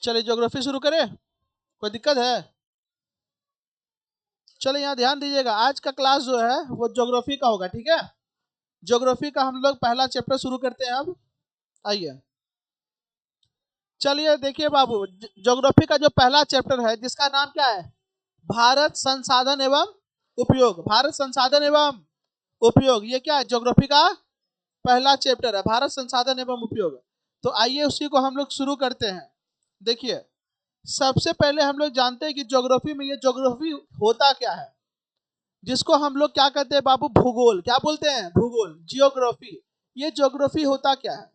चलिए ज्योग्राफी शुरू करें, कोई दिक्कत है? चलिए यहाँ ध्यान दीजिएगा, आज का क्लास जो है वो ज्योग्राफी का होगा, ठीक है। ज्योग्राफी का हम लोग पहला चैप्टर शुरू करते हैं। अब आइए, चलिए देखिए बाबू, ज्योग्राफी का जो पहला चैप्टर है जिसका नाम क्या है, भारत संसाधन एवं उपयोग। भारत संसाधन एवं उपयोग, ये क्या है, ज्योग्राफी का पहला चैप्टर है, भारत संसाधन एवं उपयोग। तो आइए उसी को हम लोग शुरू करते हैं। देखिए, सबसे पहले हम लोग जानते हैं कि ज्योग्राफी में, ये ज्योग्राफी होता क्या है, जिसको हम लोग क्या कहते हैं बाबू, भूगोल। क्या बोलते हैं, भूगोल, जियोग्राफी। ये ज्योग्राफी होता क्या है?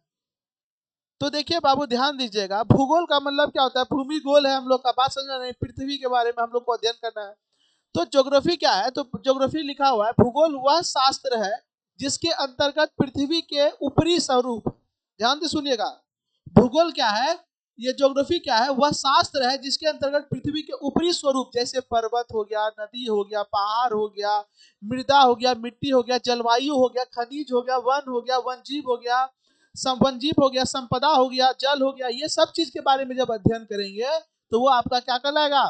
तो देखिए बाबू ध्यान दीजिएगा, भूगोल का मतलब क्या होता है, भूमि गोल है हम लोग का, बात समझना नहीं, पृथ्वी के बारे में हम लोग को अध्ययन करना है। तो ज्योग्राफी क्या है, तो ज्योग्राफी लिखा हुआ है, भूगोल वह शास्त्र है जिसके अंतर्गत पृथ्वी के ऊपरी स्वरूप, ध्यान से सुनिएगा, भूगोल क्या है, ये ज्योग्राफी क्या है, वह शास्त्र है जिसके अंतर्गत पृथ्वी के ऊपरी स्वरूप, जैसे पर्वत हो गया, नदी हो गया, पहाड़ हो गया, मृदा हो गया, मिट्टी हो गया, जलवायु हो गया, खनिज हो गया, वन हो गया, वनजीव हो गया, वनजीव हो गया, संपदा हो गया, जल हो गया, ये सब चीज के बारे में जब अध्ययन करेंगे तो वो आपका क्या कहलाएगा,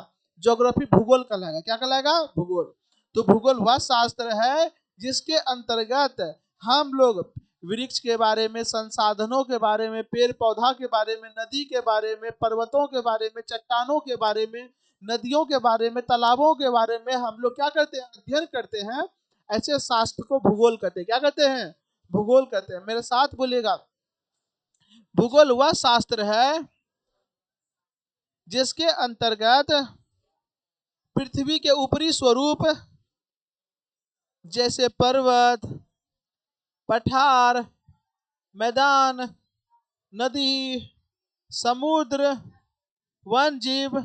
ज्योग्राफी, भूगोल कहलाएगा। क्या कहलाएगा, भूगोल। तो भूगोल वह शास्त्र है जिसके अंतर्गत हम लोग वृक्ष के बारे में, संसाधनों के बारे में, पेड़ पौधा के बारे में, नदी के बारे में, पर्वतों के बारे में, चट्टानों के बारे में, नदियों के बारे में, तालाबों के बारे में हम लोग क्या करते हैं, अध्ययन करते हैं। ऐसे शास्त्र को भूगोल कहते हैं। क्या कहते हैं, भूगोल कहते हैं। मेरे साथ बोलिएगा, भूगोल वह शास्त्र है जिसके अंतर्गत पृथ्वी के ऊपरी स्वरूप, जैसे पर्वत, पठार, मैदान, नदी, समुद्र, वन जीव,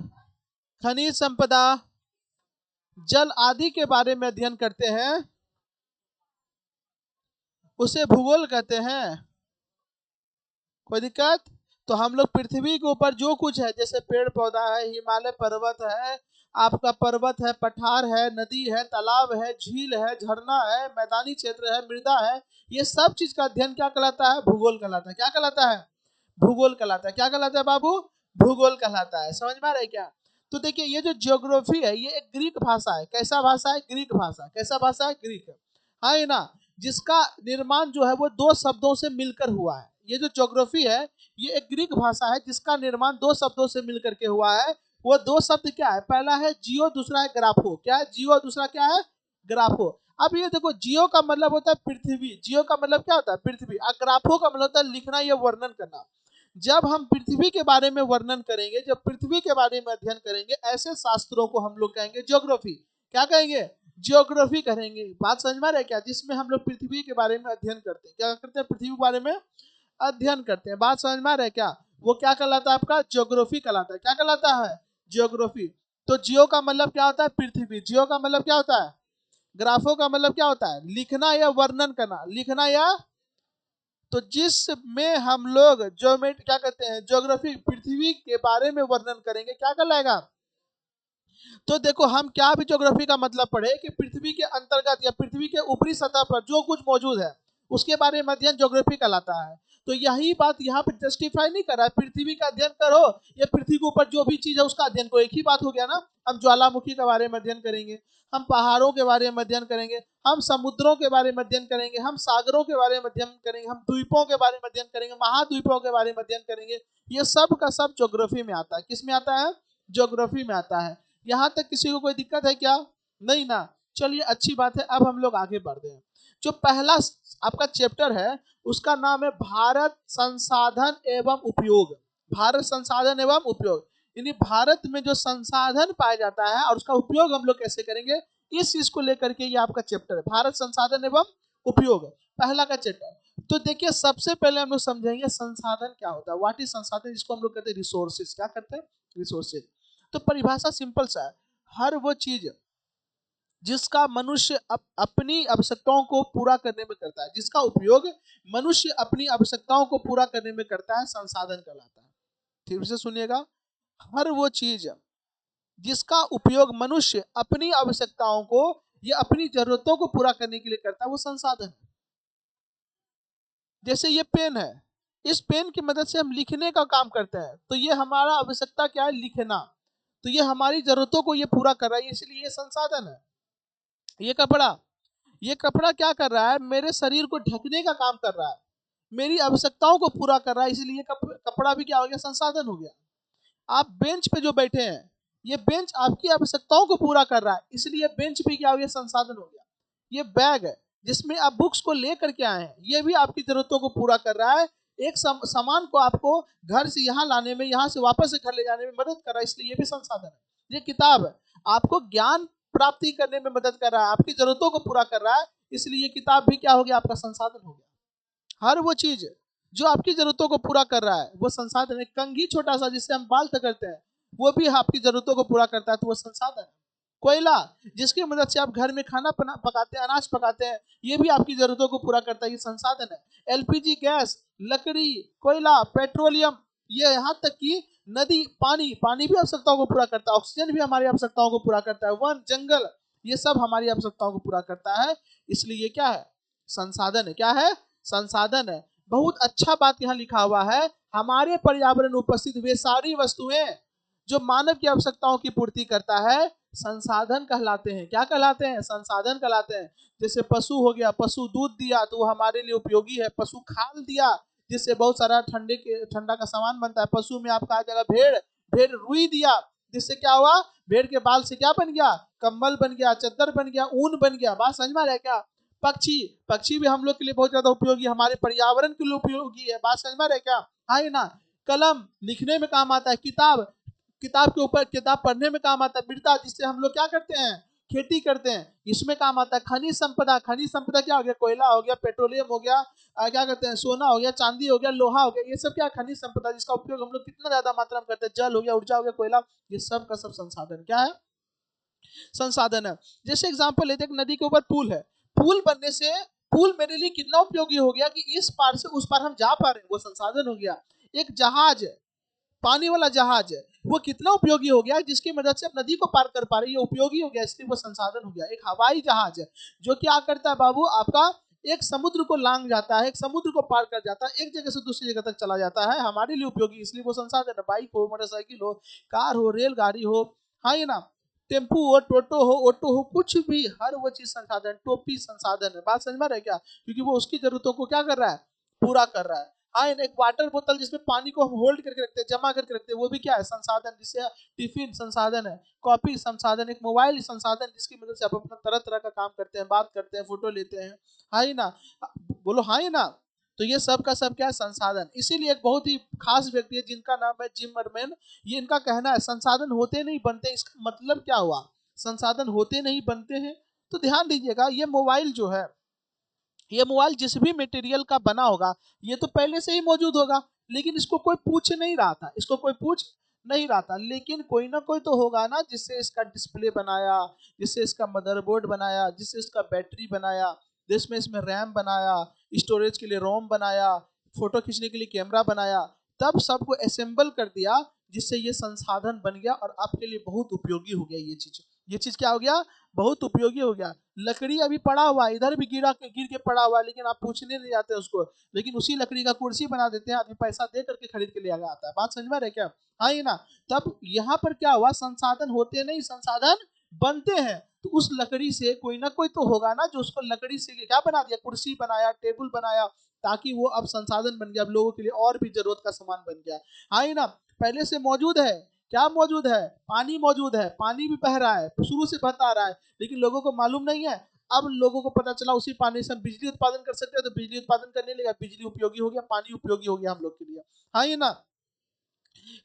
खनिज संपदा, जल आदि के बारे में अध्ययन करते हैं, उसे भूगोल कहते हैं। कोई दिक्कत? तो हम लोग पृथ्वी के ऊपर जो कुछ है, जैसे पेड़ पौधा है, हिमालय पर्वत है, आपका पर्वत है, पठार है, नदी है, तालाब है, झील है, झरना है, मैदानी क्षेत्र है, मृदा है, ये सब चीज का अध्ययन क्या कहलाता है, भूगोल कहलाता है। क्या कहलाता है, भूगोल कहलाता है। क्या कहलाता है बाबू, भूगोल कहलाता है। समझ में आ रहा है क्या? तो देखिए, ये जो ज्योग्राफी है ये एक ग्रीक भाषा है। कैसा भाषा है, ग्रीक भाषा। कैसा भाषा है, ग्रीक है ना, जिसका निर्माण जो है वो दो शब्दों से मिलकर हुआ है। ये जो ज्योग्राफी है ये एक ग्रीक भाषा है जिसका निर्माण दो शब्दों से मिलकर के हुआ है। वो दो शब्द क्या है, पहला है जियो, दूसरा है ग्राफो। क्या है, जियो, दूसरा क्या है, ग्राफो। अब ये देखो, जियो का मतलब होता है पृथ्वी, जियो का मतलब क्या होता है, पृथ्वी। और ग्राफो का मतलब होता है लिखना या वर्णन करना। जब हम पृथ्वी के बारे में वर्णन करेंगे, जब पृथ्वी के बारे में अध्ययन करेंगे, ऐसे शास्त्रों को हम लोग कहेंगे ज्योग्राफी। क्या कहेंगे, ज्योग्राफी करेंगे। बात समझ में आ रहा है क्या? जिसमें हम लोग पृथ्वी के बारे में अध्ययन करते हैं। क्या करते हैं, पृथ्वी के बारे में अध्ययन करते हैं। बात समझ में आ रहा है क्या? वो क्या कहलाता है, आपका ज्योग्राफी कहलाता है। क्या कहलाता है, ज्योग्राफी। तो जियो का मतलब क्या होता है, पृथ्वी। जियो का मतलब क्या होता है, ग्राफो का मतलब क्या होता है, लिखना या वर्णन करना, लिखना या। तो जिसमें हम लोग ज्योमेट्री क्या कहते हैं, ज्योग्राफी, पृथ्वी के बारे में वर्णन करेंगे, क्या कहलाएगा। तो देखो, हम क्या भी ज्योग्राफी का मतलब पढ़े कि पृथ्वी के अंतर्गत या पृथ्वी के ऊपरी सतह पर जो कुछ मौजूद है उसके बारे में अध्ययन ज्योग्राफी कहलाता है। तो यही बात यहाँ पे जस्टिफाई नहीं कर रहा है, पृथ्वी का अध्ययन करो या पृथ्वी के ऊपर जो भी चीज है उसका अध्ययन करो, एक ही बात हो गया ना। हम ज्वालामुखी के बारे में अध्ययन करेंगे, हम पहाड़ों के बारे में अध्ययन करेंगे, हम समुद्रों के बारे में अध्ययन करेंगे, हम सागरों के बारे में अध्ययन करेंगे, हम द्वीपों के बारे में अध्ययन करेंगे, महाद्वीपों के बारे में अध्ययन करेंगे। ये सब का सब ज्योग्राफी में आता है। किस में आता है, ज्योग्राफी में आता है। यहाँ तक किसी को कोई दिक्कत है क्या, नहीं ना? चलिए अच्छी बात है, अब हम लोग आगे बढ़ते हैं। जो पहला आपका चैप्टर है उसका नाम है भारत संसाधन एवं उपयोग। भारत संसाधन एवं उपयोग, यानी भारत में जो संसाधन पाया जाता है और उसका उपयोग हम लोग कैसे करेंगे, इस चीज को लेकर के ये आपका चैप्टर है, भारत संसाधन एवं उपयोग, पहला का चैप्टर। तो देखिए, सबसे पहले हम लोग समझेंगे संसाधन क्या होता है, व्हाट इज संसाधन, जिसको हम लोग कहते हैं रिसोर्सेज। क्या करते हैं, रिसोर्सेज। तो परिभाषा सिंपल सा है, हर वो चीज जिसका मनुष्य अपनी आवश्यकताओं को पूरा करने में करता है, जिसका उपयोग मनुष्य अपनी आवश्यकताओं को पूरा करने में करता है, संसाधन कहलाता है। फिर से सुनिएगा, हर वो चीज जिसका उपयोग मनुष्य अपनी आवश्यकताओं को या अपनी जरूरतों को पूरा करने के लिए करता है, वो संसाधन है। जैसे ये पेन है, इस पेन की मदद से हम लिखने का काम करते हैं, तो ये हमारा आवश्यकता क्या है, लिखना। तो ये हमारी जरूरतों को ये पूरा कर रहा है, इसलिए ये संसाधन है। ये कपड़ा क्या कर रहा है, मेरे शरीर को ढकने का काम कर रहा है, मेरी आवश्यकताओं को पूरा कर रहा है, इसलिए कपड़ा भी क्या हो गया, संसाधन हो गया। आप बेंच पे जो बैठे हैं, ये बेंच आपकी आवश्यकताओं को पूरा कर रहा है, इसलिए बेंच भी क्या हो गया, संसाधन हो गया। ये बैग है जिसमें आप बुक्स को लेकर के आए हैं, ये भी आपकी जरूरतों को पूरा कर रहा है। एक सामान को आपको घर से यहाँ लाने में, यहाँ से वापस से घर ले जाने में मदद कर रहा है, इसलिए ये भी संसाधन है। ये किताब है, आपको ज्ञान प्राप्ति करने में मदद कर रहा है, आपकी जरूरतों को पूरा कर रहा है, इसलिए ये किताब भी क्या हो गया, आपका संसाधन हो गया। हर वो चीज जो आपकी जरूरतों को पूरा कर रहा है वो संसाधन है। कंघी छोटा सा जिससे हम बाल करते हैं, वो भी आपकी जरूरतों को पूरा करता है, तो वो संसाधन है। कोयला जिसकी मदद से आप घर में खाना पकाते हैं, अनाज पकाते हैं, ये भी आपकी जरूरतों को पूरा करता है, ये संसाधन है। एलपीजी गैस, लकड़ी, कोयला, पेट्रोलियम, ये यहाँ तक कि नदी, पानी, पानी भी आवश्यकताओं को पूरा करता है। ऑक्सीजन भी हमारी आवश्यकताओं को पूरा करता है। वन, जंगल, ये सब हमारी आवश्यकताओं को पूरा करता है, इसलिए ये क्या है, संसाधन है। क्या है, संसाधन है। बहुत अच्छा बात यहाँ लिखा हुआ है, हमारे पर्यावरण में उपस्थित वे सारी वस्तुएं जो मानव की आवश्यकताओं की पूर्ति करता है, संसाधन कहलाते हैं। क्या कहलाते हैं, संसाधन कहलाते हैं। जैसे पशु हो गया, पशु दूध दिया तो वो हमारे लिए उपयोगी है। पशु खाल दिया जिससे बहुत सारा ठंडा का सामान बनता है। पशु में आपका आ जाएगा भेड़, भेड़ रुई दिया जिससे क्या हुआ, भेड़ के बाल से क्या बन गया, कंबल बन गया, चद्दर बन गया, ऊन बन गया। बात समझ में आ रहा है क्या। पक्षी, पक्षी भी हम लोग के लिए बहुत ज्यादा उपयोगी, हमारे पर्यावरण के लिए उपयोगी है। बात समझ में आ रहा है क्या, हाँ ना। कलम लिखने में काम आता है। किताब, किताब के ऊपर, किताब पढ़ने में काम आता है। मृदा जिससे हम लोग क्या करते हैं, खेती करते हैं, इसमें काम आता है। खनिज संपदा, खनिज संपदा क्या हो गया, कोयला हो गया, पेट्रोलियम हो गया, क्या कहते हैं, सोना हो गया, चांदी हो गया, लोहा हो गया, ये सब क्या, खनिज संपदा, जिसका उपयोग हम लोग कितना ज्यादा मात्रा में करते हैं। जल हो गया, ऊर्जा हो गया, कोयला, ये सब का सब संसाधन क्या है, संसाधन है। जैसे एग्जाम्पल लेते, एक नदी के ऊपर पुल है, पुल बनने से पुल मेरे लिए कितना उपयोगी हो गया कि इस पार से उस पार हम जा पा रहे हैं, वो संसाधन हो गया। एक जहाज है, पानी वाला जहाज है, वो कितना उपयोगी हो गया जिसकी मदद से आप नदी को पार कर पा रहे हैं, ये उपयोगी हो गया, इसलिए वो संसाधन हो गया। एक हवाई जहाज है जो क्या करता है बाबू, आपका एक समुद्र को लांग जाता है, एक समुद्र को पार कर जाता है, एक जगह से दूसरी जगह तक चला जाता है, हमारे लिए उपयोगी, इसलिए वो संसाधन है। बाइक हो, मोटरसाइकिल हो, कार हो, रेलगाड़ी हो, हाँ ये ना, टेम्पू हो, टोटो हो, ऑटो हो, कुछ भी, हर वो चीज संसाधन। टोपी संसाधन है। बात समझ में रहे क्या, क्योंकि वो उसकी जरूरतों को क्या कर रहा है, पूरा कर रहा है। हाँ, एक वाटर बोतल जिसमें पानी को हम होल्ड करके रखते हैं, जमा करके रखते हैं, वो भी क्या है, संसाधन। जिससे टिफिन संसाधन है, कॉपी संसाधन, एक मोबाइल संसाधन जिसकी मदद से आप अपना तरह तरह का काम करते हैं, बात करते हैं, फोटो लेते हैं, हाँ ही ना, बोलो हाँ ही ना। तो ये सब का सब क्या है, संसाधन। इसीलिए एक बहुत ही खास व्यक्ति है जिनका नाम है जिम मरमैन, ये इनका कहना है, संसाधन होते नहीं बनते। इसका मतलब क्या हुआ, संसाधन होते नहीं बनते हैं। तो ध्यान दीजिएगा, ये मोबाइल जो है, ये मोबाइल जिस भी मटेरियल का बना होगा, ये तो पहले से ही मौजूद होगा, लेकिन इसको कोई पूछ नहीं रहा था, इसको कोई पूछ नहीं रहा था, लेकिन कोई ना कोई तो होगा ना जिससे इसका डिस्प्ले बनाया, जिससे इसका मदरबोर्ड बनाया, जिससे इसका बैटरी बनाया, जिसमें इसमें रैम बनाया, स्टोरेज के लिए रोम बनाया, फोटो खींचने के लिए कैमरा बनाया, तब सबको असेंबल कर दिया, जिससे ये संसाधन बन गया और आपके लिए बहुत उपयोगी हो गया। ये चीज क्या हो गया, बहुत उपयोगी हो गया। लकड़ी अभी पड़ा हुआ है, इधर भी गिर के पड़ा हुआ है, लेकिन आप पूछने नहीं जाते उसको, लेकिन उसी लकड़ी का कुर्सी बना देते हैं, आदमी पैसा दे करके खरीद के ले आता है। बात समझ में रहे क्या, हाँ ये ना। तब यहाँ पर क्या हुआ, संसाधन होते नहीं, संसाधन बनते हैं। तो उस लकड़ी से कोई ना कोई तो होगा ना जो उसको लकड़ी से क्या बना दिया, कुर्सी बनाया, टेबल बनाया, ताकि वो अब संसाधन बन गया, अब लोगों के लिए और भी जरूरत का सामान बन गया। हाँ ये ना, पहले से मौजूद है, क्या मौजूद है, पानी मौजूद है, पानी भी बह रहा है, शुरू से बहता आ रहा है, लेकिन लोगों को मालूम नहीं है। अब लोगों को पता चला उसी पानी से हम बिजली उत्पादन कर सकते हैं, तो बिजली उत्पादन करने लगा, बिजली उपयोगी हो गया, पानी उपयोगी हो गया हम लोग के लिए। हाँ ये ना,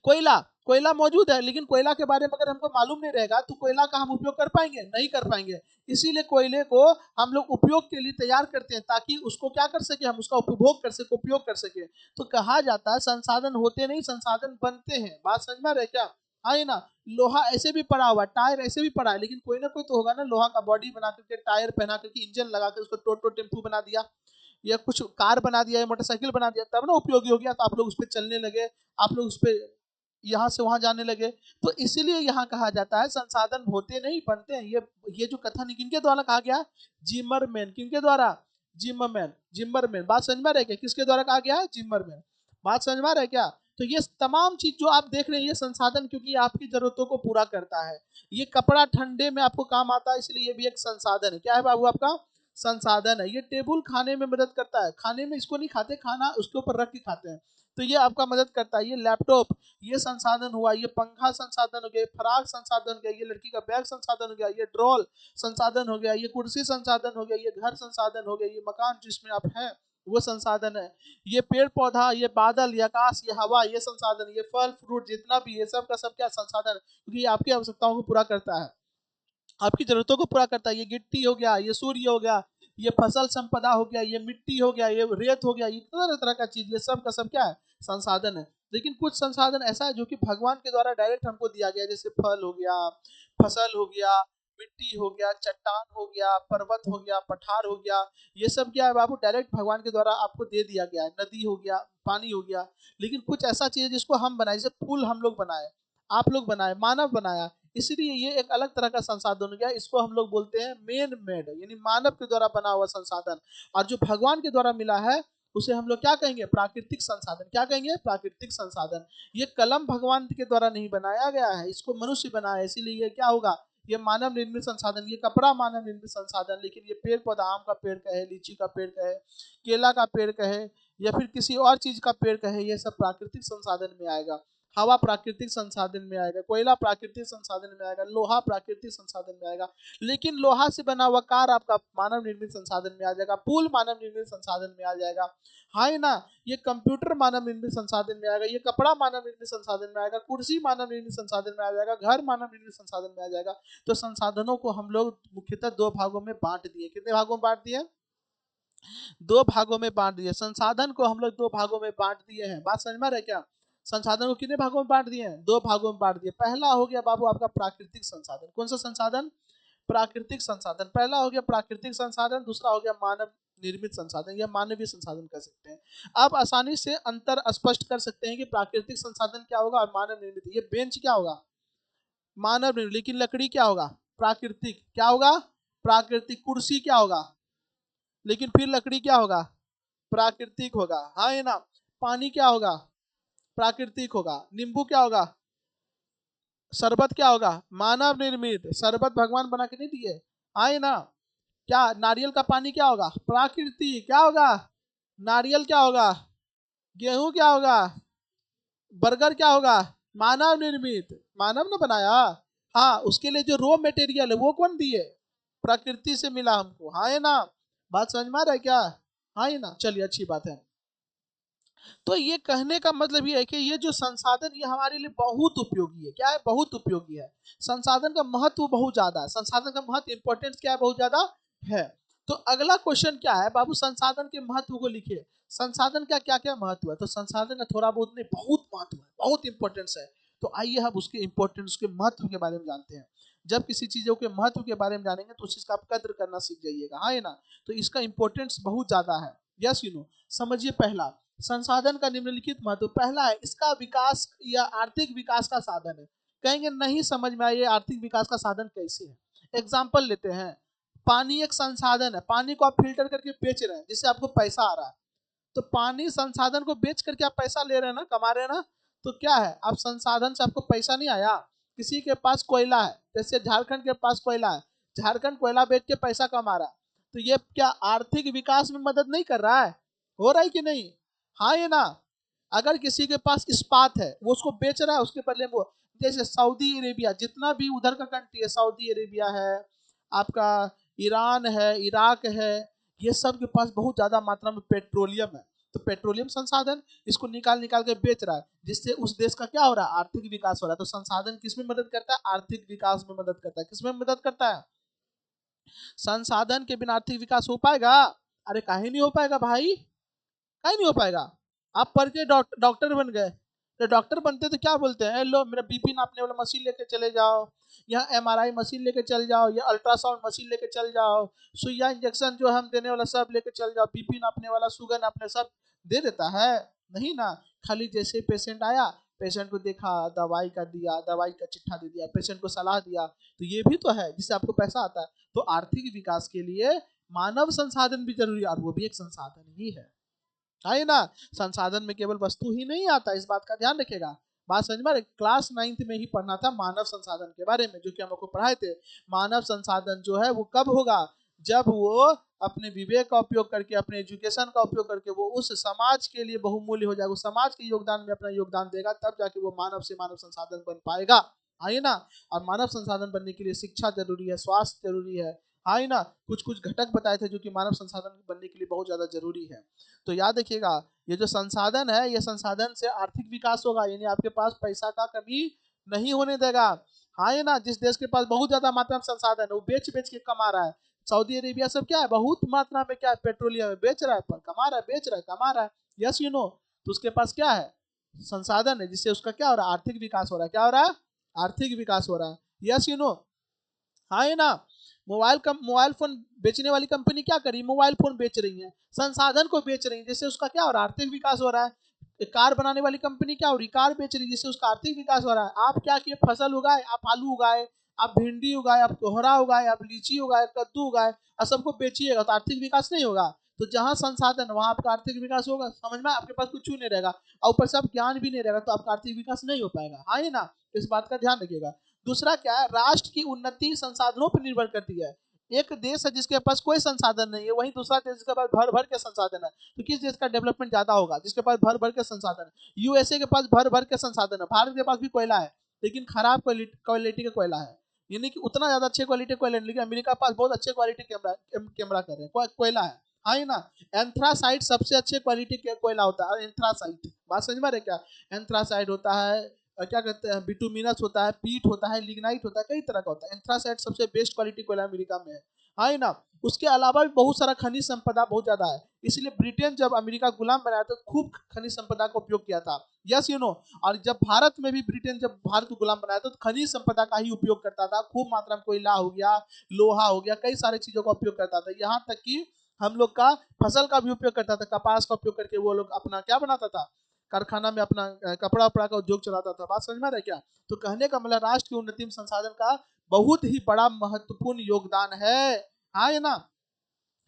कोयला, कोयला मौजूद है, लेकिन कोयला के बारे में अगर हमको मालूम नहीं रहेगा तो कोयला का हम उपयोग कर पाएंगे, नहीं कर पाएंगे। इसीलिए कोयले को हम लोग उपयोग के लिए तैयार करते हैं, ताकि उसको क्या कर सके, हम उसका उपभोग कर सके, उपयोग कर सके। तो कहा जाता है संसाधन होते नहीं, संसाधन बनते हैं। बात समझ में रहे क्या, हाँ ना। लोहा ऐसे भी पड़ा हुआ, टायर ऐसे भी पड़ा है, लेकिन कोई ना कोई तो होगा ना, लोहा का बॉडी बना करके, टायर पहना करके, इंजन लगा कर उसको टोटो टेम्पू बना दिया, या कुछ कार बना दिया, या मोटरसाइकिल बना दिया, तब ना उपयोगी हो गया, तो आप लोग उस पर चलने लगे, आप लोग उस पर यहाँ से वहां जाने लगे। तो इसीलिए यहाँ कहा जाता है संसाधन होते नहीं बनते हैं। ये जो कथन किनके द्वारा कहा गया, जिमरमैन, किनके द्वारा, जिमरमैन, जिमरमैन। बात समझ में रहे क्या, किसके द्वारा कहा गया है, जिमरमैन। बात समझ में आ रहा है क्या? तो ये तमाम चीज जो आप देख रहे हैं ये संसाधन, क्योंकि ये आपकी जरूरतों को पूरा करता है। ये कपड़ा ठंडे में आपको काम आता है, इसलिए ये भी एक संसाधन है। क्या है बाबू? आपका संसाधन है। ये टेबल खाने में मदद करता है, खाने में इसको नहीं खाते, खाना उसके ऊपर रख के खाते हैं, तो ये आपका मदद करता है। ये लैपटॉप ये संसाधन हुआ, ये पंखा संसाधन हो गया, फराक संसाधन हो गया, ये लड़की का बैग संसाधन हो गया, ये ड्रॉल संसाधन हो गया, ये कुर्सी संसाधन हो गया, ये घर संसाधन हो गया, ये मकान जिसमें आप हैं वो संसाधन है। ये पेड़ पौधा, ये बादल, ये आकाश, ये हवा, ये संसाधन, ये फल फ्रूट जितना भी, ये सब का सब क्या संसाधन है, क्योंकि ये आपकी आवश्यकताओं को पूरा करता है, आपकी जरूरतों को पूरा करता है। ये गिट्टी हो गया, ये सूर्य हो गया, ये फसल संपदा हो गया, ये मिट्टी हो गया, ये रेत हो गया, ये तरह तरह का चीज, ये सब का सब क्या है? संसाधन है। लेकिन कुछ संसाधन ऐसा है जो कि भगवान के द्वारा डायरेक्ट हमको दिया गया, जैसे फल हो गया, फसल हो गया, मिट्टी हो गया, चट्टान हो गया, पर्वत हो गया, पठार हो गया, ये सब क्या है बाबू? डायरेक्ट भगवान के द्वारा आपको दे दिया गया है। नदी हो गया, पानी हो गया। लेकिन कुछ ऐसा चीज है जिसको हम बनाए, जैसे फूल हम लोग बनाए, आप लोग बनाए, मानव बनाया, इसलिए ये एक अलग तरह का संसाधन हो गया। इसको हम लोग बोलते हैं मेन मेड, यानी मानव के द्वारा बना हुआ संसाधन। और जो भगवान के द्वारा मिला है उसे हम लोग क्या कहेंगे? प्राकृतिक संसाधन। क्या कहेंगे? प्राकृतिक संसाधन। ये कलम भगवान के द्वारा नहीं बनाया गया है, इसको मनुष्य बनाया है, इसीलिए ये क्या होगा? ये मानव निर्मित संसाधन। ये कपड़ा मानव निर्मित संसाधन, लेकिन ये पेड़ पौधा, आम का पेड़ कहे, लीची का पेड़ कहे, केला का पेड़ कहे, या फिर किसी और चीज का पेड़ कहे, ये सब प्राकृतिक संसाधन में आएगा। हवा प्राकृतिक संसाधन में आएगा, कोयला प्राकृतिक संसाधन में आएगा, लोहा प्राकृतिक संसाधन में आएगा। लेकिन लोहा से बना हुआ कार आपका मानव निर्मित संसाधन में आ जाएगा, पुल मानव निर्मित संसाधन में आ जाएगा, हाँ ना? ये कंप्यूटर मानव निर्मित संसाधन में आएगा, ये कपड़ा मानव निर्मित संसाधन में आएगा, कुर्सी मानव निर्मित संसाधन में आ जाएगा, घर मानव निर्मित संसाधन में आ जाएगा। तो संसाधनों को हम लोग मुख्यतः दो भागों में बांट दिए। कितने भागों में बांट दिए? दो भागों में बांट दिए। संसाधन को हम लोग दो भागों में बांट दिए हैं। बात समझ में आ रहा है क्या? संसाधन को कितने भागों में बांट दिए हैं? दो भागों में बांट दिए। पहला हो गया बाबू आपका प्राकृतिक संसाधन। कौन सा संसाधन? प्राकृतिक संसाधन। पहला हो गया प्राकृतिक संसाधन, दूसरा हो गया मानव निर्मित संसाधन या मानवीय संसाधन कह सकते हैं। आप आसानी से अंतर स्पष्ट कर सकते हैं कि प्राकृतिक संसाधन क्या होगा और मानव निर्मित। ये बेंच क्या होगा? मानव निर्मित। लेकिन लकड़ी क्या होगा? प्राकृतिक। क्या होगा? प्राकृतिक। कुर्सी क्या होगा? लेकिन फिर लकड़ी क्या होगा? प्राकृतिक होगा, हाँ ये ना? पानी क्या होगा? प्राकृतिक होगा। नींबू क्या होगा? शरबत क्या होगा? मानव निर्मित। शरबत भगवान बना के नहीं दिए, हाँ ये ना? क्या नारियल का पानी क्या होगा? प्राकृतिक। क्या होगा? नारियल क्या होगा? गेहूं क्या होगा? बर्गर क्या होगा? मानव निर्मित। मानव ने बनाया। हाँ, उसके लिए जो रॉ मटेरियल है वो कौन दिए? प्रकृति से मिला हमको, हाँ ये ना? बात समझ में आ रहा है क्या? हाँ ये ना? चलिए, अच्छी बात है। तो ये कहने का मतलब ये है कि ये जो संसाधन ये हमारे लिए बहुत उपयोगी है। क्या है? बहुत उपयोगी है। संसाधन का महत्व बहुत ज्यादा है। संसाधन का महत्व, इंपॉर्टेंस क्या है? बहुत ज्यादा है। तो अगला क्वेश्चन क्या है बाबू? संसाधन के महत्व को लिखिए। संसाधन का क्या क्या महत्व है? तो संसाधन का थोड़ा बहुत नहीं, बहुत महत्व है, बहुत इंपॉर्टेंस है। तो आइए हम उसके इंपॉर्टेंस के महत्व के बारे में जानते हैं। जब किसी चीजों के महत्व के बारे में जानेंगे तो उस चीज का आप कद्र करना सीख जाइएगा, हाँ ये ना? तो इसका इंपॉर्टेंस बहुत ज्यादा है। Yes you know? समझिए, पहला, संसाधन का निम्नलिखित महत्व। पहला है इसका विकास या आर्थिक विकास का साधन है। कहेंगे नहीं समझ में आइए आर्थिक विकास का साधन कैसे है। एग्जाम्पल लेते हैं। पानी एक संसाधन है, पानी को आप फिल्टर करके बेच रहे हैं जिससे आपको पैसा आ रहा है। तो पानी संसाधन को बेच करके आप पैसा ले रहे हैं ना, कमा रहे हैं ना? तो क्या है? आप संसाधन से आपको पैसा नहीं आया। किसी के पास कोयला है, जैसे झारखंड के पास कोयला है, झारखंड कोयला बेच के पैसा कमा रहा है, तो ये क्या आर्थिक विकास में मदद नहीं कर रहा है? हो रहा है कि नहीं? हाँ ये ना? अगर किसी के पास इस्पात है, वो उसको बेच रहा है, उसके बदले में वो, जैसे सऊदी अरेबिया, जितना भी उधर का कंट्री है, सऊदी अरेबिया है, आपका ईरान है, इराक है, ये सब के पास बहुत ज्यादा मात्रा में पेट्रोलियम है। तो पेट्रोलियम संसाधन इसको निकाल निकाल के बेच रहा है, जिससे उस देश का क्या हो रहा है? आर्थिक विकास हो रहा है। तो संसाधन किसमें मदद करता है? आर्थिक विकास में मदद करता है। किसमें मदद करता है? संसाधन के बिना आर्थिक विकास हो पाएगा? अरे काहे नहीं हो पाएगा भाई? काहे नहीं हो पाएगा? आप पढ़ के डॉक्टर बन गए, तो डॉक्टर बनते तो क्या बोलते हैं? लो मेरा बीपी नापने वाला मशीन लेके चले जाओ, या एमआरआई मशीन लेके चल जाओ, या अल्ट्रासाउंड मशीन लेके चल जाओ, सुइया इंजेक्शन जो हम देने वाला सब लेके चल जाओ, बीपी नापने वाला, शुगर नापने, सब दे देता है? नहीं ना। खाली जैसे पेशेंट आया, पेशेंट को देखा, दवाई का दिया, दवाई का चिट्ठा दे दिया, पेशेंट को सलाह दिया, तो ये भी तो है जिससे आपको पैसा आता है। तो आर्थिक विकास के लिए मानव संसाधन भी जरूरी है, और वो भी एक संसाधन ही है। है ना। संसाधन में केवल वस्तु ही नहीं आता, इस बात का ध्यान रखिएगा। बात समझ में, क्लास 9th में ही पढ़ना था मानव संसाधन के बारे में, जो कि हम लोग को पढ़ाए थे। मानव संसाधन जो है वो कब होगा, जब वो अपने विवेक का उपयोग करके, अपने एजुकेशन का उपयोग करके वो उस समाज के लिए बहुमूल्य हो जाएगा, उस समाज के योगदान में अपना योगदान देगा, तब जाके वो मानव से मानव संसाधन बन पाएगा। है ना। और मानव संसाधन बनने के लिए शिक्षा जरूरी है, स्वास्थ्य जरूरी है ना। कुछ कुछ घटक बताए थे जो कि मानव संसाधन बनने के लिए बहुत ज्यादा जरूरी है। तो याद रखिएगा, ये जो संसाधन है, ये संसाधन से आर्थिक विकास होगा, यानी आपके पास पैसा का कमी नहीं होने देगा। हाँ ये ना, जिस देश के पास बहुत ज्यादा मात्रा में संसाधन है वो बेच बेच के कमा रहा है। सऊदी अरेबिया सब क्या है, बहुत मात्रा में क्या है, पेट्रोलियम बेच रहा है, पर कमा रहा है, बेच रहा है, कमा रहा है। Yes you know. तो उसके पास क्या है, संसाधन है, जिससे उसका क्या हो रहा है, आर्थिक विकास हो रहा है। क्या हो रहा है, आर्थिक विकास हो रहा है। Yes you know. हाँ है ना। मोबाइल फोन बेचने वाली कंपनी क्या करी, मोबाइल फोन बेच रही है, संसाधन को बेच रही है, जिससे उसका क्या हो रहा है, आर्थिक विकास हो रहा है। कार बनाने वाली कंपनी क्या हो रही, कार बेच रही है, जिससे उसका आर्थिक विकास हो रहा है। आप क्या किए, फसल उगाए, आप आलू उगाए, आप भिंडी उगाए, आप कोहरा उगाए, आप लीची उगाए, कद्दू उगाए, और सबको बेचिएगा तो आर्थिक विकास नहीं होगा। तो जहां संसाधन है वहां आपका आर्थिक विकास होगा। समझ में, आपके पास कुछ नहीं रहेगा और ऊपर से आप ज्ञान भी नहीं रहेगा, तो आपका आर्थिक विकास नहीं हो पाएगा। हाँ ना। इस बात का ध्यान रखिएगा। दूसरा क्या है, राष्ट्र की उन्नति संसाधनों पर निर्भर करती है। एक देश है जिसके पास कोई संसाधन नहीं है, वहीं दूसरा देश जिसके पास भर भर के संसाधन है, तो किस देश का डेवलपमेंट ज्यादा होगा, जिसके पास भर भर के संसाधन है। यूएसए के पास भर भर के संसाधन है, भारत के पास भी कोयला है, लेकिन खराब क्वालिटी का कोयला है, यानी कि उतना ज्यादा अच्छे क्वालिटी कोयला नहीं, लेकिन अमेरिका के पास बहुत अच्छे क्वालिटी कैमरा कर रहे हैं, कोयला है ना। एंथ्रासाइट सबसे अच्छे क्वालिटी के कोयला होता है, एंथ्रासाइट। बात समझ में आ रही है क्या, एंथ्रासाइट होता है, क्या कहते हैं, बिटुमिनस होता है, पीट होता है, लिग्नाइट होता है, कई तरह का होता है। एंथ्रासाइट सबसे बेस्ट क्वालिटी कोयला अमेरिका में है ना। उसके अलावा भी बहुत सारा खनिज संपदा बहुत ज्यादा है, इसलिए ब्रिटेन जब अमेरिका गुलाम बनाया तो खूब खनिज संपदा का उपयोग किया था। Yes you know. और जब भारत में भी ब्रिटेन जब भारत को गुलाम बनाया तो खनिज संपदा का ही उपयोग करता था, खूब मात्रा में कोयला हो गया, लोहा हो गया, कई सारी चीजों का उपयोग करता था। यहाँ तक कि हम लोग का फसल का भी उपयोग करता था, कपास का उपयोग करके वो लोग अपना क्या बनाता था, कारखाना में अपना कपड़ा उपड़ा का उद्योग चलाता था। बात समझ में आ रहा है क्या। तो कहने का मतलब राष्ट्र की उन्नति में संसाधन का बहुत ही बड़ा महत्वपूर्ण योगदान है। हाँ ना,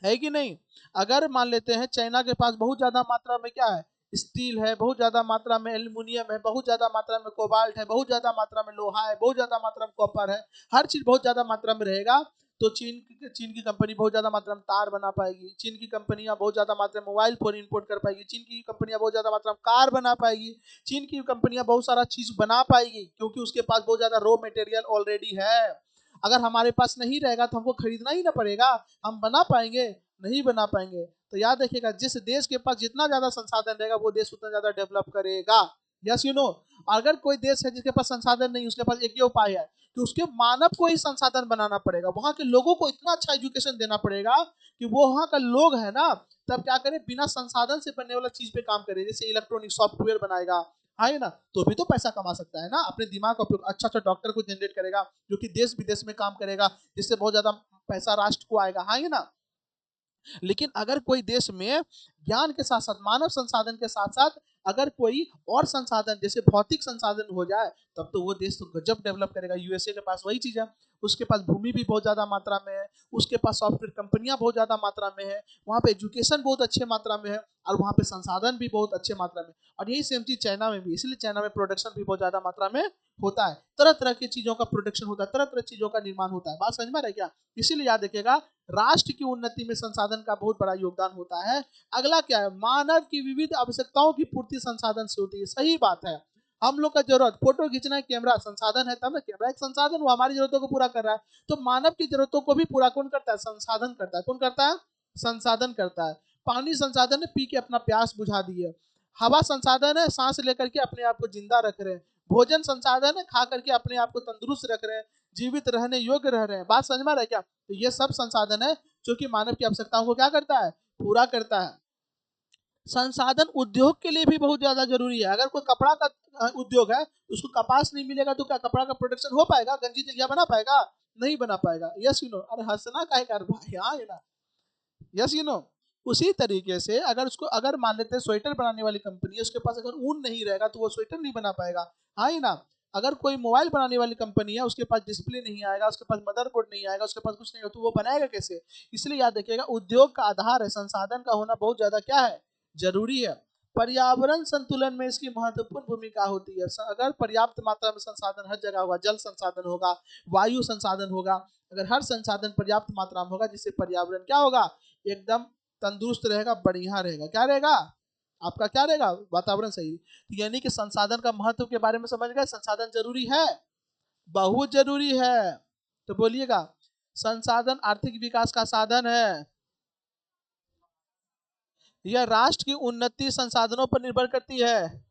है कि नहीं। अगर मान लेते हैं चाइना के पास बहुत ज्यादा मात्रा में क्या है, स्टील है, बहुत ज्यादा मात्रा में एल्युमिनियम है, बहुत ज्यादा मात्रा में कोबाल्ट है, बहुत ज्यादा मात्रा में लोहा है, बहुत ज्यादा मात्रा में कॉपर है, हर चीज बहुत ज्यादा मात्रा में रहेगा, तो चीन की कंपनी बहुत ज्यादा मात्रा में तार बना पाएगी, चीन की कंपनियां बहुत ज्यादा मात्रा में मोबाइल फोन इंपोर्ट कर पाएगी, चीन की कंपनियां बहुत ज्यादा मात्रा में कार बना पाएगी, चीन की कंपनियां बहुत सारा चीज बना पाएगी, क्योंकि उसके पास बहुत ज्यादा रॉ मटेरियल ऑलरेडी है। अगर हमारे पास नहीं रहेगा तो हमको खरीदना ही ना पड़ेगा, हम बना पाएंगे, नहीं बना पाएंगे। तो याद रखिएगा, जिस देश के पास जितना ज्यादा संसाधन रहेगा वो देश उतना ज्यादा डेवलप करेगा। Yes you know. अगर कोई देश है जिसके पास संसाधन नहीं, उसके पास एक ही उपाय है कि उसके मानव को ही संसाधन बनाना पड़ेगा, वहां के लोगों को इतना अच्छा एजुकेशन देना पड़ेगा कि वो वहां का लोग है ना, तब क्या करे, बिना संसाधन से बनने वाला चीज पे काम करे, जैसे इलेक्ट्रॉनिक सॉफ्टवेयर बनाएगा, है ना, तो भी तो पैसा कमा सकता है ना, अपने दिमाग का उपयोग, अच्छा अच्छा डॉक्टर को जनरेट करेगा जो कि देश विदेश में काम करेगा, जिससे बहुत ज्यादा पैसा राष्ट्र को आएगा। है ना। लेकिन अगर कोई देश में ज्ञान के साथ साथ मानव संसाधन के साथ साथ अगर कोई और संसाधन जैसे भौतिक संसाधन हो जाए, तब तो वो देश तो गजब डेवलप करेगा। यूएसए के पास वही चीज है, उसके पास भूमि भी बहुत ज्यादा मात्रा में है, उसके पास सॉफ्टवेयर कंपनियां बहुत ज्यादा मात्रा में है, वहाँ पे एजुकेशन बहुत अच्छे मात्रा में है, और वहाँ पे संसाधन भी बहुत अच्छे मात्रा में। और यही सेम चीज चाइना में भी, इसलिए चाइना में प्रोडक्शन भी बहुत ज्यादा मात्रा में होता है, तरह तरह की चीजों का प्रोडक्शन होता है, तरह तरह चीजों का निर्माण होता है। बात समझ में आ रहा है क्या। इसीलिए याद रखिएगा, राष्ट्र की उन्नति में संसाधन का बहुत बड़ा योगदान होता है। अगला क्या है, मानव की विविध आवश्यकताओं की पूर्ति संसाधन से होती है। सही बात है, हम लोग का जरूरत फोटो खींचना है, कैमरा संसाधन है, तब ना, कैमरा एक संसाधन, वो हमारी जरूरतों को पूरा कर रहा है। तो मानव की जरूरतों को भी पूरा कौन करता है, संसाधन करता है। कौन करता है, संसाधन करता है। पानी संसाधन है, पी के अपना प्यास बुझा दिए। हवा संसाधन है, सांस लेकर के अपने आप को जिंदा रख रहे हैं। भोजन संसाधन है, खा करके अपने आप को तंदुरुस्त रख रहे हैं, जीवित रहने योग्य रह रहे हैं। बात समझ में आ रहा है क्या। तो ये सब संसाधन है जो कि मानव की आवश्यकताओं को क्या करता है, पूरा करता है। संसाधन उद्योग के लिए भी बहुत ज्यादा जरूरी है। अगर कोई कपड़ा का उद्योग है, उसको कपास नहीं मिलेगा तो क्या कपड़ा का प्रोडक्शन हो पाएगा, गंजी जगह बना पाएगा, नहीं बना पाएगा। Yes you know. अरे हंसना काहे कर भाई, हाँ ना। Yes you know. उसी तरीके से अगर उसको, अगर मान लेते हैं स्वेटर बनाने वाली कंपनी है, उसके पास अगर ऊन नहीं रहेगा तो वो स्वेटर नहीं बना पाएगा। हाँ ना। अगर कोई मोबाइल बनाने वाली कंपनी है, उसके पास डिस्प्ले नहीं आएगा, उसके पास मदरबोर्ड नहीं आएगा, उसके पास कुछ नहीं होगा, तो वो बनाएगा कैसे। इसलिए याद रखिएगा, उद्योग का आधार है, संसाधन का होना बहुत ज्यादा क्या है, जरूरी है। पर्यावरण संतुलन में इसकी महत्वपूर्ण भूमिका होती है। अगर पर्याप्त मात्रा में संसाधन हर जगह होगा, जल संसाधन होगा, वायु संसाधन होगा, अगर हर संसाधन पर्याप्त मात्रा में होगा, जिससे पर्यावरण क्या होगा, एकदम तंदुरुस्त रहेगा, बढ़िया रहेगा। क्या रहेगा आपका, क्या रहेगा, वातावरण सही। तो यानी कि संसाधन का महत्व के बारे में समझ गए। संसाधन जरूरी है, बहुत जरूरी है। तो बोलिएगा, संसाधन आर्थिक विकास का साधन है। यह राष्ट्र की उन्नति संसाधनों पर निर्भर करती है।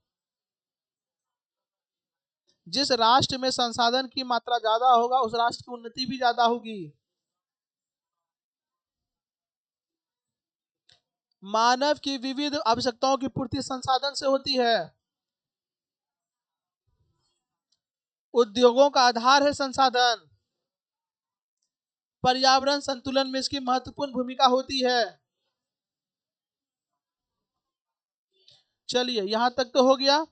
जिस राष्ट्र में संसाधन की मात्रा ज्यादा होगा, उस राष्ट्र की उन्नति भी ज्यादा होगी। मानव की विविध आवश्यकताओं की पूर्ति संसाधन से होती है। उद्योगों का आधार है संसाधन। पर्यावरण संतुलन में इसकी महत्वपूर्ण भूमिका होती है। चलिए यहां तक तो हो गया।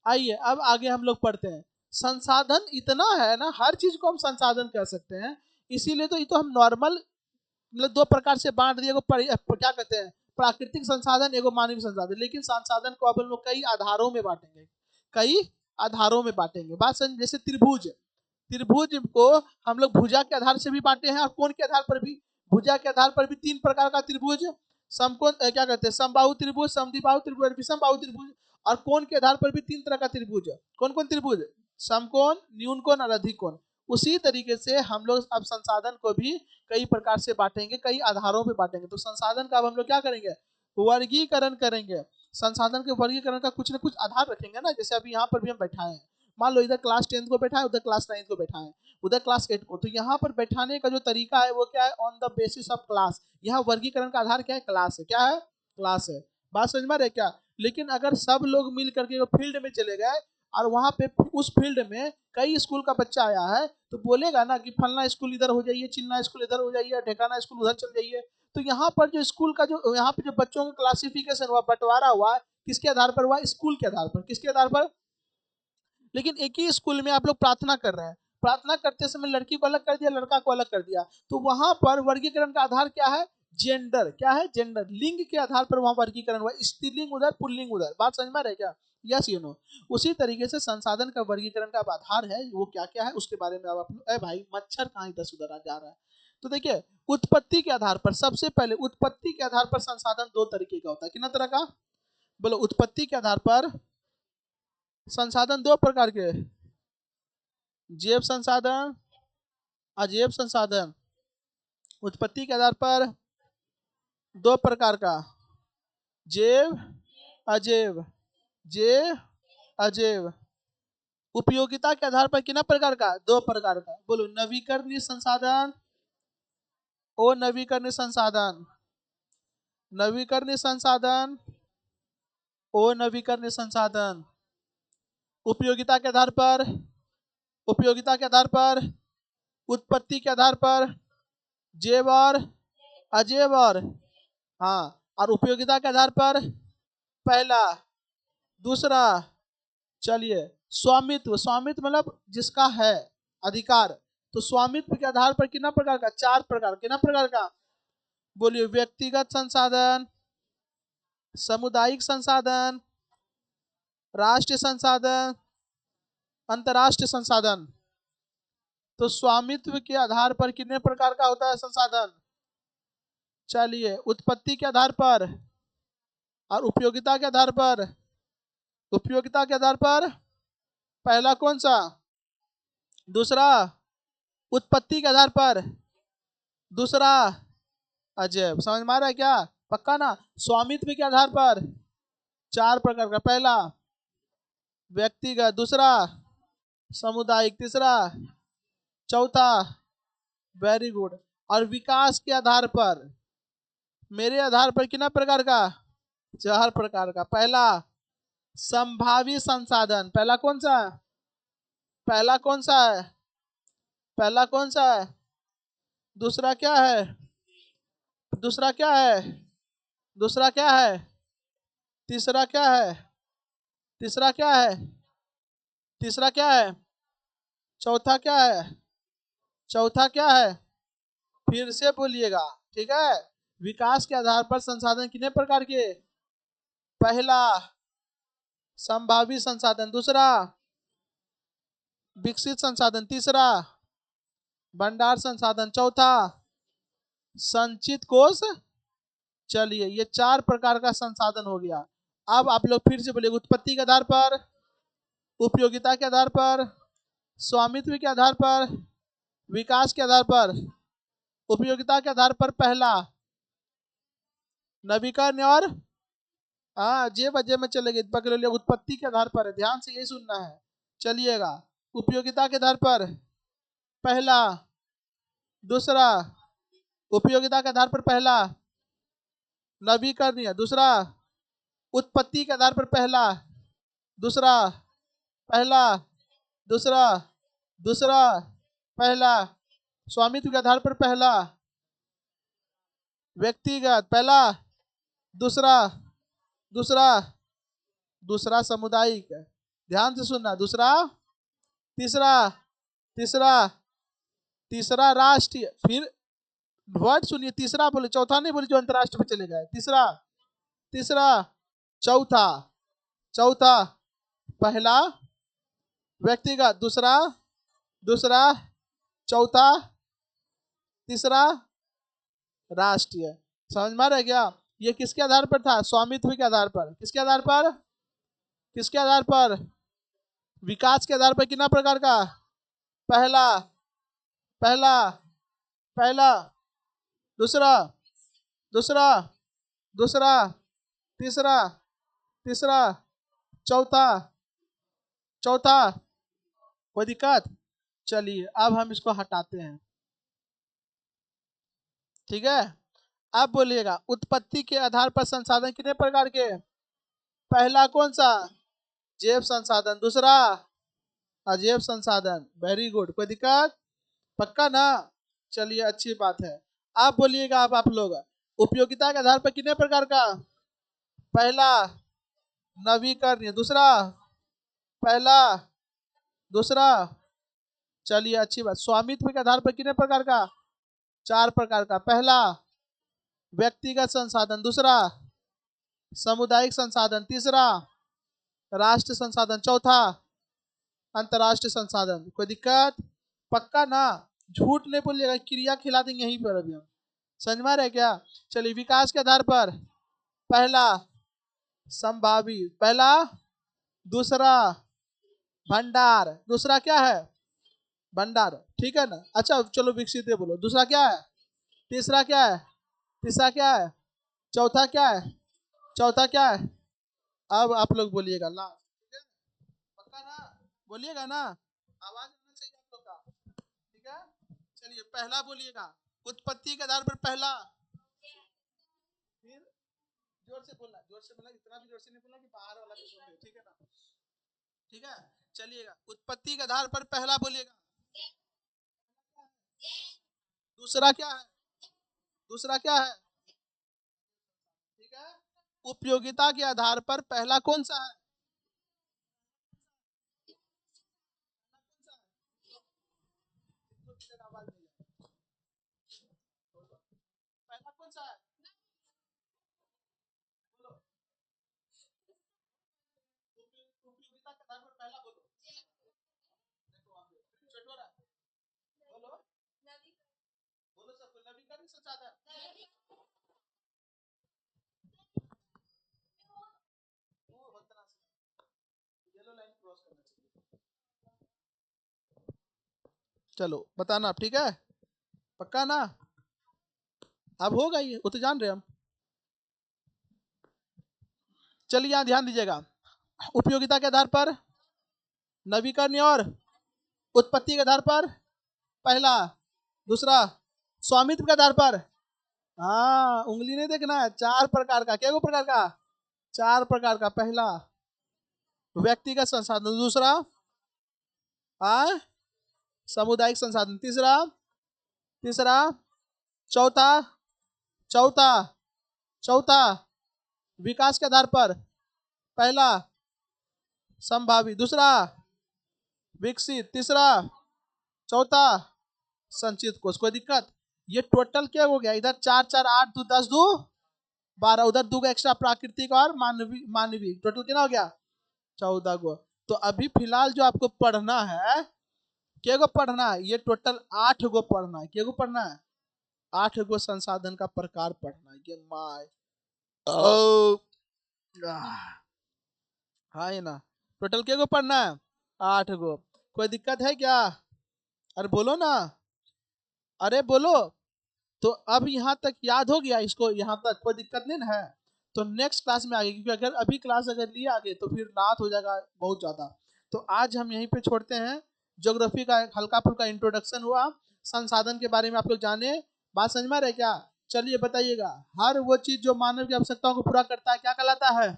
आइए अब आगे हम लोग पढ़ते हैं। संसाधन इतना है ना, हर चीज को हम संसाधन कह सकते हैं। इसीलिए तो ये तो हम नॉर्मल मतलब दो प्रकार से बांट दिए, क्या कहते हैं, प्राकृतिक संसाधन, एगो मानवीय संसाधन। लेकिन संसाधन को अब हम लोग कई आधारों में बांटेंगे, कई आधारों में बांटेंगे। बात समझ, जैसे त्रिभुज, त्रिभुज को हम लोग भुजा के आधार से भी बांटे हैं और कोण के आधार पर भी। भुजा के आधार पर भी तीन प्रकार का त्रिभुज, समकोण क्या कहते हैं, समबाहु त्रिभुज, समद्विबाहु त्रिभुज, विषमबाहु त्रिभुज। और कोण के आधार पर भी तीन तरह का त्रिभुज है। कौन कौन त्रिभुज, समकोण, न्यून कोण और अधिक कोण। उसी तरीके से हम लोग अब संसाधन को भी कई प्रकार से बांटेंगे, कई आधारों पे बांटेंगे। तो संसाधन का अब हम लोग क्या करेंगे, वर्गीकरण करेंगे। संसाधन के वर्गीकरण का कुछ ना कुछ आधार रखेंगे ना। जैसे अभी यहाँ पर भी हम बैठाए हैं, मान लो इधर क्लास 10 को बैठा है, उधर क्लास 9 को बैठा है, उधर क्लास 8 को। तो यहाँ पर बैठाने का जो तरीका है वो क्या है, on the basis of class. यहाँ वर्गीकरण का आधार क्या है, क्लास है। क्या है, क्लास है। बात समझ में आ रही है क्या। लेकिन अगर सब लोग मिल करके फील्ड में चले गए और वहां पे उस फील्ड में कई स्कूल का बच्चा आया है, तो बोलेगा ना कि फलना स्कूल इधर हो जाइए, चिल्ला स्कूल इधर हो जाइए, ठेकाना स्कूल उधर चल जाइए। तो यहाँ पर जो स्कूल का जो यहाँ पे जो बच्चों का क्लासिफिकेशन हुआ, बंटवारा हुआ, किसके आधार पर हुआ, स्कूल के आधार पर। किसके आधार पर, लेकिन एक ही स्कूल में आप लोग प्रार्थना कर रहे हैं, प्रार्थना करते समय लड़की को अलग कर दिया, लड़का को अलग कर दिया। तो वहां पर वर्गीकरण का आधार क्या है, जेंडर। क्या है, जेंडर, लिंग के आधार पर वहां वर्गीकरण हुआ। स्त्रीलिंग उधर, पुल्लिंग उधर। बात समझ में आ रही है क्या, यस यू नो। उसी तरीके से संसाधन का वर्गीकरण का आधार है वो क्या क्या है, उसके बारे में अब आप लोग, भाई मच्छर कहाँ इधर उधर जा रहा है। तो देखिए, उत्पत्ति के आधार पर, सबसे पहले उत्पत्ति के आधार पर संसाधन दो तरीके का होता है। कितना तरह का, बोलो, उत्पत्ति के आधार पर संसाधन दो प्रकार के, जैव संसाधन, अजैव संसाधन। उत्पत्ति के आधार पर दो प्रकार का, जैव, अजैव, जैव, अजैव। उपयोगिता के आधार पर कितना प्रकार का, दो प्रकार का। बोलो, नवीकरणीय संसाधन, ओ नवीकरणीय संसाधन, नवीकरणीय संसाधन, ओ नवीकरणीय संसाधन। उपयोगिता के आधार पर, उपयोगिता के आधार पर, उत्पत्ति के आधार पर जैव और अजैव। और हाँ, और उपयोगिता के आधार पर पहला, दूसरा। चलिए, स्वामित्व, स्वामित्व मतलब जिसका है अधिकार। तो स्वामित्व के आधार पर कितना प्रकार का, चार प्रकार। कितना प्रकार का, बोलिए, व्यक्तिगत संसाधन, सामुदायिक संसाधन, राष्ट्रीय संसाधन, अंतरराष्ट्रीय संसाधन। तो स्वामित्व के आधार पर कितने प्रकार का होता है संसाधन। चलिए, उत्पत्ति के आधार पर और उपयोगिता के आधार पर। उपयोगिता के आधार पर पहला कौन सा, दूसरा। उत्पत्ति के आधार पर दूसरा, अजैव। समझ में आ रहा है क्या, पक्का ना। स्वामित्व के आधार पर चार प्रकार का, पहला व्यक्तिगत, दूसरा सामुदायिक, तीसरा, चौथा, वेरी गुड। और विकास के आधार पर, मेरे आधार पर कितना प्रकार का, चार प्रकार का। पहला संभावित संसाधन, पहला कौन सा, पहला कौन सा है, पहला कौन सा है, दूसरा क्या है, दूसरा क्या है, दूसरा क्या है, तीसरा क्या है, तीसरा क्या है, तीसरा क्या है, चौथा क्या है, चौथा क्या है, फिर से बोलिएगा, ठीक है। विकास के आधार पर संसाधन कितने प्रकार के, पहला संभावी संसाधन, दूसरा विकसित संसाधन, तीसरा भंडार संसाधन, चौथा संचित कोष। चलिए ये 4 प्रकार का संसाधन हो गया। अब आप लोग फिर से बोलिए, उत्पत्ति के आधार पर, उपयोगिता के आधार पर, स्वामित्व के आधार पर, विकास के आधार पर। उपयोगिता के आधार पर पहला नवीकरण और हाँ जे बजे में चलेगी पकड़ लिया, उत्पत्ति के आधार पर है, ध्यान से यही सुनना है। चलिएगा, उपयोगिता के आधार पर पहला, दूसरा उपयोगिता के आधार पर पहला नवीकरणीय, दूसरा उत्पत्ति के आधार पर पहला, दूसरा पहला, दूसरा दूसरा पहला स्वामित्व के आधार पर पहला व्यक्तिगत, पहला दूसरा दूसरा दूसरा सामुदायिक, ध्यान से सुनना, दूसरा तीसरा तीसरा तीसरा राष्ट्रीय, फिर वर्ड सुनिए, तीसरा बोले, चौथा नहीं बोले जो अंतरराष्ट्रीय पे चले गए, तीसरा तीसरा चौथा चौथा पहला व्यक्तिगत, दूसरा दूसरा चौथा तीसरा राष्ट्रीय। समझ में आ रहा है क्या? ये किसके आधार पर था? स्वामित्व के आधार पर। किसके आधार पर? किसके आधार पर? विकास के आधार पर। कितना प्रकार का? पहला पहला पहला दूसरा दूसरा दूसरा तीसरा तीसरा चौथा चौथा। कोई दिक्कत? चलिए अब हम इसको हटाते हैं, ठीक है। अब बोलिएगा, उत्पत्ति के आधार पर संसाधन कितने प्रकार के? पहला कौन सा? जैव संसाधन। दूसरा अजैव संसाधन। वेरी गुड, कोई दिक्कत? पक्का ना? चलिए अच्छी बात है। आप बोलिएगा, अब आप लोग, उपयोगिता के आधार पर कितने प्रकार का? पहला नवीकरणीय, दूसरा पहला दूसरा। चलिए अच्छी बात। स्वामित्व के आधार पर कितने प्रकार का? 4 प्रकार का। पहला व्यक्तिगत संसाधन, दूसरा सामुदायिक संसाधन, तीसरा राष्ट्र संसाधन, चौथा अंतरराष्ट्रीय संसाधन। कोई दिक्कत? पक्का ना? झूठ नहीं बोलिएगा, क्रिया खिला देंगे यहीं पर अभी हम। समझ में आ रहा है क्या? चलिए, विकास के आधार पर पहला संभावी, पहला दूसरा भंडार, दूसरा क्या है? भंडार, ठीक है ना? अच्छा चलो विकसित बोलो। दूसरा क्या है? तीसरा क्या है? तीसरा क्या है? चौथा क्या है? चौथा क्या है? अब आप लोग बोलिएगा ला, पक्का ना? बोलिएगा ना, आवाज आना चाहिए आप लोग का, ठीक है। चलिए पहला बोलिएगा, उत्पत्ति के आधार पर पहला। फिर जोर से बोलना, जोर से बोलना, इतना भी जोर से नहीं बोलना कि बाहर वाला भी सुने, ठीक है ना? ठीक है। चलिएगा, उत्पत्ति के आधार पर पहला बोलिएगा। दूसरा क्या है? दूसरा क्या है? ठीक है। उपयोगिता के आधार पर पहला कौन सा है? पहला कौन सा है? बोलो, उपयोगिता के आधार पर पहला बोलो। देखो आप चटोरा बोलो, बोलो सबको, नवीकरण संसाधन। वो होता ना, येलो लाइन क्रॉस करना चाहिए। चलो बताना, ठीक है? पक्का ना? अब होगा ये, वो तो जान रहे हम। चलिए यहाँ ध्यान दीजिएगा, उपयोगिता के आधार पर नवीकरण और उत्पत्ति के आधार पर पहला, दूसरा स्वामित्व के आधार पर। हाँ उंगली नहीं देखना है, 4 प्रकार का। क्या प्रकार का? 4 प्रकार का। पहला व्यक्तिगत संसाधन, दूसरा सामुदायिक संसाधन, तीसरा तीसरा चौथा चौथा चौथा विकास के आधार पर पहला संभावी, दूसरा विकसित, तीसरा चौथा संचित कोष। कोई दिक्कत? ये टोटल क्या हो गया? इधर 4 4 8 2 10 2 12, उधर 2 एक्स्ट्रा प्राकृतिक और मानवीय मानवीय, टोटल कितना हो गया? 14 गो। तो अभी फिलहाल जो आपको पढ़ना है, क्या गो पढ़ना है? ये टोटल 8 गो पढ़ना है। क्या गो पढ़ना है? 8 गो संसाधन का प्रकार पढ़ना है। ये माय ओ हाँ है ना। टोटल क्या गो पढ़ना है? 8 गो। कोई दिक्कत है क्या? अरे बोलो ना, अरे बोलो। तो अब यहाँ तक याद हो गया इसको, यहाँ तक कोई दिक्कत नहीं ना है? तो नेक्स्ट क्लास में आगे, क्योंकि अगर अभी क्लास अगर लिए आगे तो फिर रात हो जाएगा बहुत ज्यादा। तो आज हम यहीं पे छोड़ते हैं। ज्योग्राफी का एक हल्का फुल्का इंट्रोडक्शन हुआ, संसाधन के बारे में आप लोग जाने। बात समझ में आ रहा है क्या? चलिए बताइएगा। हर वो चीज जो मानव की आवश्यकताओं को पूरा करता है क्या कहलाता है?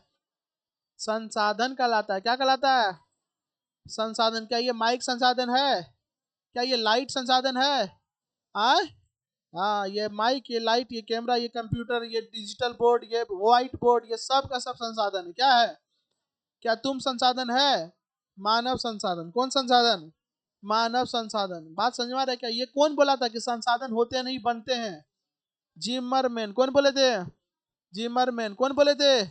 संसाधन कहलाता है। क्या कहलाता है? संसाधन। क्या ये माइक संसाधन है? क्या ये लाइट संसाधन है? आए? हाँ, ये माइक, ये लाइट, ये कैमरा, ये कंप्यूटर, ये डिजिटल बोर्ड, ये व्हाइट बोर्ड, ये सब का सब संसाधन है। क्या है? क्या तुम संसाधन है? मानव संसाधन। कौन संसाधन? मानव संसाधन। बात समझ में आ रहा है क्या? ये कौन बोला था कि संसाधन होते नहीं बनते हैं? जिमरमैन। कौन बोले थे? जिमरमैन। कौन बोले थे?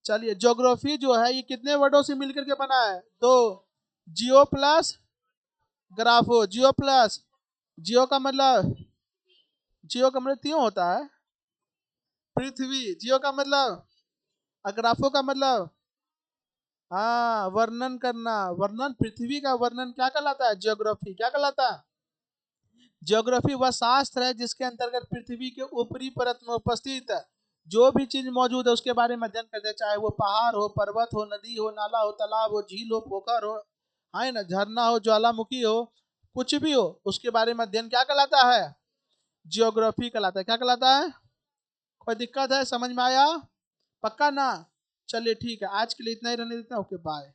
चलिए, ज्योग्राफी जो है ये कितने वर्डों से मिलकर के बना है? दो। जियो प्लस ग्राफो। जियो प्लस, जियो का मतलब, जियो का मतलब त्यों होता है पृथ्वी। जियो का मतलब, अग्राफो का मतलब, हाँ वर्णन करना। वर्णन, पृथ्वी का वर्णन क्या कहलाता है? ज्योग्राफी। क्या कहलाता है? ज्योग्राफी वह शास्त्र है जिसके अंतर्गत पृथ्वी के ऊपरी परत में उपस्थित जो भी चीज मौजूद है उसके बारे में अध्ययन करते हैं, चाहे वो पहाड़ हो, पर्वत हो, नदी हो, नाला हो, तालाब हो, झील हो, पोखर हो, है ना, झरना हो, ज्वालामुखी हो, कुछ भी हो, उसके बारे में अध्ययन क्या कहलाता है? जियोग्राफी कहलाता है। क्या कहलाता है? कोई दिक्कत है? समझ में आया? पक्का ना? चलिए ठीक है, आज के लिए इतना ही रहने देते हैं। Okay bye.